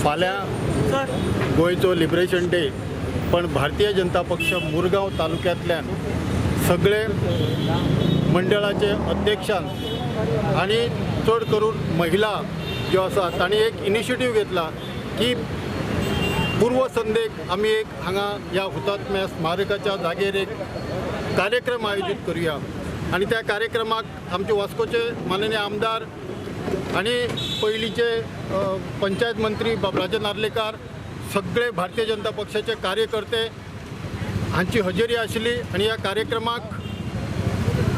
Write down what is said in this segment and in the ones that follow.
फाल्यां गोयचो liberation day, पण भारतीय जनता पक्ष मुरगांव तालुक्यांतल्यान सगळे मंडळाचे अध्यक्षान आणि चड करून महिला ज्यो आसा तांणी एक इनिशिएटीव घेतला की पूर्व संदेक आमी एक हांगा ह्या हुतात्म्या स्मारकाच्या जागेर एक कार्यक्रम आयोजीत करूया। आणि त्या कार्यक्रमाक आमचे वास्कोचे माननीय आमदार आणि पयलींचे पंचायत मंत्री बाबराजे नार्लेकार, सगळे भारतीय जनता पक्षाचे कार्यकर्ते हांची हजेरी आशिल्ली आणि ह्या कार्यक्रमाक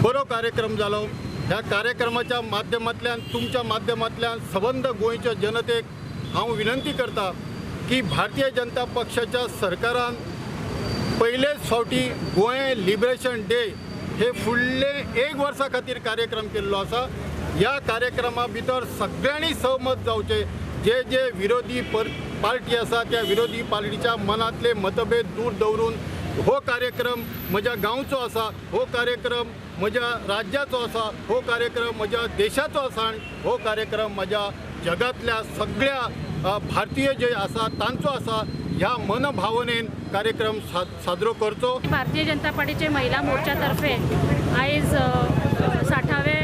बरो कार्यक्रम जालो। ह्या कार्यक्रमाच्या माध्यमांतल्यान तुमच्या माध्यमांतल्यान सबंद गोंयच्या जनतेक हांव विनंती करता की भारतीय जनता पक्षाच्या सरकारान पयलेच फावटी गोंय लिबरेशन डे हे फुडले 1 वर्सा खातीर कार्यक्रम केल्लो आसा। ह्या कार्यक्रमा भितर सगळ्यांनी सहमत जावचे। जे जे विरोधी पार्टी आसा त्या विरोधी पार्टीच्या मनातले मतभेद दूर दवरून हो कार्यक्रम म्हज्या गांवचो आसा, हो कार्यक्रम म्हज्या राज्याचो आसा, हो कार्यक्रम म्हज्या देशाचो आसा आनी हो कार्यक्रम म्हज्या जगातल्या सगळ्या भारतीय जे आसा तांचो आसा। ह्या मनभावनेन कार्यक्रम साजरो करचो। भारतीय जनता पार्टीचे महिला मोर्चातर्फे आयज 60वे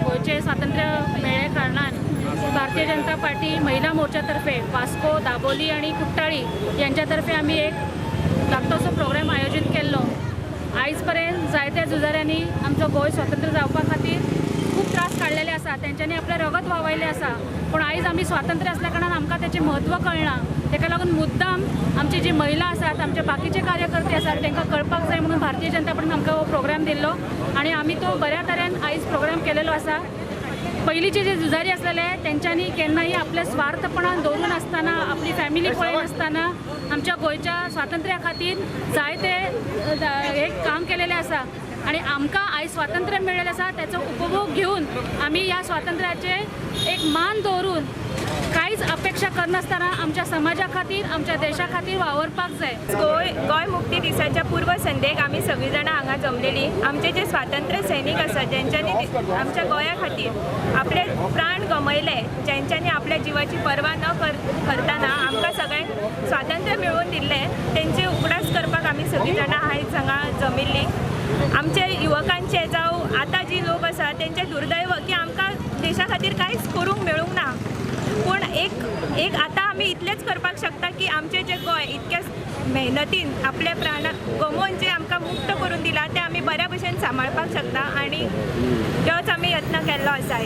गोंयचे स्वातंत्र्य मेळे कारणान भारतीय जनता पार्टी महिला मोर्चातर्फे वास्को, दाबोली आणि कुट्टाळी यांच्यातर्फे आम्ही एक धाकटोसो प्रोग्राम आयोजित केल्लो। आयज पर्यंत जायत्या झुजाऱ्यांनी आमचो गोंय स्वतंत्र जावपा खातीर खूप त्रास काडलेले आसा, तेंच्यांनी आपले रगत व्हांवयलें आसा, पण आयज आमी स्वातंत्र्य असल्या कारणान आमकां तेचें म्हत्व कळना। तेका लागून मुद्दाम आमची जी महिला आसात, आमचे बाकीचे कार्यकर्ते आसात तांकां कळपाक जाय म्हणून भारतीय जनता पार्टीन आमकां हो प्रोग्राम दिल्लो आणि आमी तो बऱ्या तरेन आयज प्रोग्राम केलेलो आसा। पयलींचे जे झुजारी आसलेले तेंच्यांनी केन्नाय आपले स्वार्थपणान दवरून आसतना, आपली फॅमिली पळयन आसतना आमच्या गोंयच्या स्वातंत्र्या खातीर जायते एक काम केलेलें आसा आणि आमकां आयज स्वातंत्र्य मेळ्ळेलें आसा तेचो उपभोग घेवन आमी ह्या स्वातंत्र्याचे एक मान दवरून कांयच अपेक्षा करनासतना आमच्या समाजा खातीर, आमच्या देशा खातीर वावरपाक जाय। गोंय मुक्ती दिसाच्या पूर्व संदेक आमी सगळीं जाणां हांगा जमलेली। आमचे जे स्वातंत्र्य सैनीक आसात जेंच्यांनी आमच्या गोंया खातीर आपले प्राण गमयले, जेंच्यांनी आपल्या जिवाची पर्वा न करतना आमकां सगळ्यांक स्वातंत्र्य मेळवून दिल्लें, तेंची उगडास करपाक आमी सगळीं जाणां आयज हांगा जमिल्लीं। आमचे युवकांचे जावं आतां जी लोक आसा तेंचे दुर्दैव की आमकां देशा खातीर कांयच करूंक मेळूंक ना, पूण एक आतां आमी इतलेंच करपाक शकता की आमचें जें गोंय इतक्या मेहनतीन आपले प्राण गमोवन जे आमकां मुक्त करून दिला ते आमी बऱ्या भशेन सांबाळपाक शकता आणि त्योच आमी यत्न केल्लो आसा।